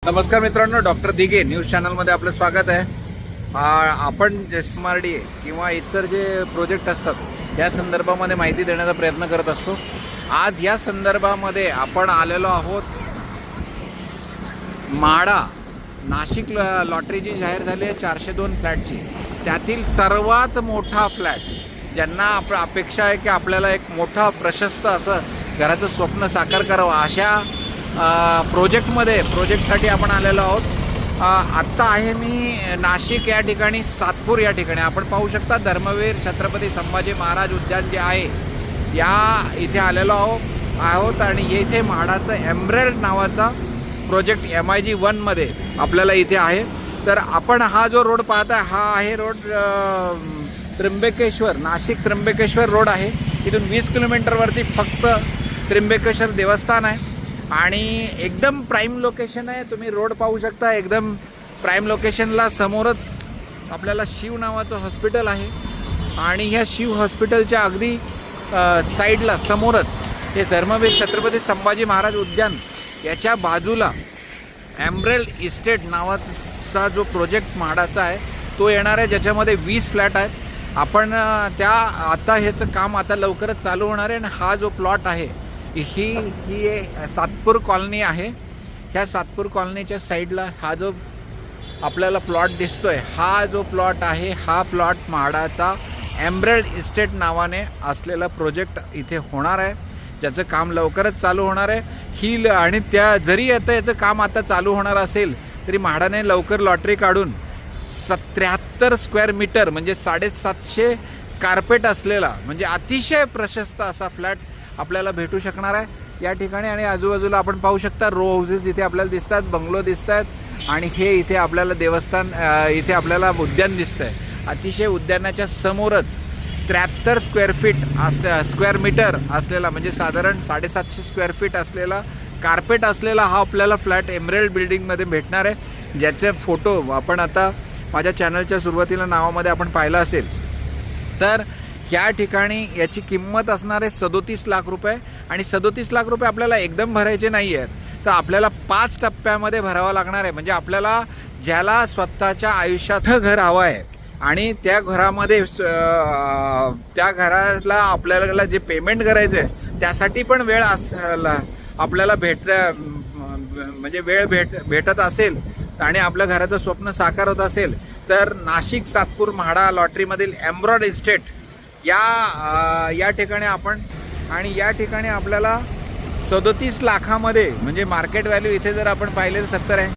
नमस्कार मित्रांनो, doctor Dighe news चॅनलमध्ये आपलं स्वागत आहे। आपण स्मार्ट किंवा इतर जे प्रोजेक्ट असतात या संदर्भामध्ये माहिती देण्याचा प्रयत्न करत असतो। आज या संदर्भामध्ये आपण आलेलो आहोत म्हाडा नाशिक लॉटरी जी जाहीर झाली आहे 402 फ्लॅटची, त्यातील सर्वात मोठा फ्लॅट ज्यांना अपेक्षा आहे की आपल्याला एक मोठा प्रशस्त असं घराचं स्वप्न साकार करावं, अशा प्रोजेक्टसाठी आपण आलेलो आहोत। आत्ता आहे मी नाशिक या ठिकाणी, सातपूर या ठिकाणी आपण पाहू शकता धर्मवीर छत्रपती संभाजी महाराज उद्यान जे आहे या इथे आलेलो आहोत आणि इथे म्हाडाचं एमरेल्ड नावाचा प्रोजेक्ट MIG 1 मध्ये आपल्याला इथे आहे। तर आपण हा जो रोड पाहता हा आहे रोड त्र्यंबकेश्वर, नाशिक त्र्यंबकेश्वर रोड आहे। इथून 20 किलोमीटरवरती फक्त त्र्यंबकेश्वर देवस्थान आहे आणि एकदम प्राईम लोकेशन आहे। तुम्ही रोड पाहू शकता, एकदम प्राईम लोकेशनला समोरच आपल्याला शिव नावाचं हॉस्पिटल आहे आणि ह्या शिव हॉस्पिटलच्या अगदी साईडला समोरच हे धर्मवीर छत्रपती संभाजी महाराज उद्यान, याच्या बाजूला एमरेल्ड इस्टेट नावाचा जो प्रोजेक्ट म्हाडाचा आहे तो येणार आहे, ज्याच्यामध्ये 20 फ्लॅट आहेत। आपण आता ह्याचं काम आता लवकरच चालू होणार आहे आणि हा जो प्लॉट आहे ही सातपूर कॉलनी आहे। ह्या सातपूर कॉलनीच्या साईडला हा जो आपल्याला प्लॉट दिसतोय, हा जो प्लॉट आहे हा प्लॉट म्हाडाचा एमरेल्ड इस्टेट नावाने असलेला प्रोजेक्ट इथे होणार आहे, ज्याचं काम लवकरच चालू होणार आहे। आणि जरी आता याचं काम आता चालू होणार असेल तरी म्हाडाने लवकर लॉटरी काढून 73 स्क्वेअर मीटर म्हणजे 750 कार्पेट असलेला म्हणजे अतिशय प्रशस्त असा फ्लॅट आपल्याला भेटू शकणार आहे या ठिकाणी। आणि आजूबाजूला आपण पाहू शकता रो हाऊसेस इथे आपल्याला दिसतात, बंगलो दिसत आहेत आणि हे इथे आपल्याला देवस्थान, इथे आपल्याला उद्यान दिसतंय। अतिशय उद्यानाच्या समोरच 73 स्क्वेअर मीटर असलेला म्हणजे साधारण 750 स्क्वेअर फीट असलेला कार्पेट असलेला हा आपल्याला फ्लॅट एमरेल्ड बिल्डिंगमध्ये भेटणार आहे, ज्याचे फोटो आपण आता माझ्या चॅनलच्या सुरुवातीला नावामध्ये आपण पाहिलं असेल। तर या ठिकाणी याची किंमत असणार आहे 37 लाख रुपये आणि 37 लाख रुपये आपल्याला एकदम भरायचे नाही आहेत, तर आपल्याला 5 टप्प्यामध्ये भरावा लागणार आहे। म्हणजे आपल्याला ज्याला स्वतःच्या आयुष्यात घर हवं आहे आणि त्या घरामध्ये त्या घराला आपल्याला जे पेमेंट करायचं आहे त्यासाठी पण वेळ आपल्याला वेळ भेटत असेल आणि आपल्या घराचं स्वप्न साकार होत असेल तर नाशिक सातपूर म्हाडा लॉटरीमधील एमरेल्ड इस्टेट या ठिकाणी आपण, आणि या ठिकाणी आपल्याला 37 लाखामध्ये म्हणजे मार्केट व्हॅल्यू इथे जर आपण पाहिले तर 70 आहे।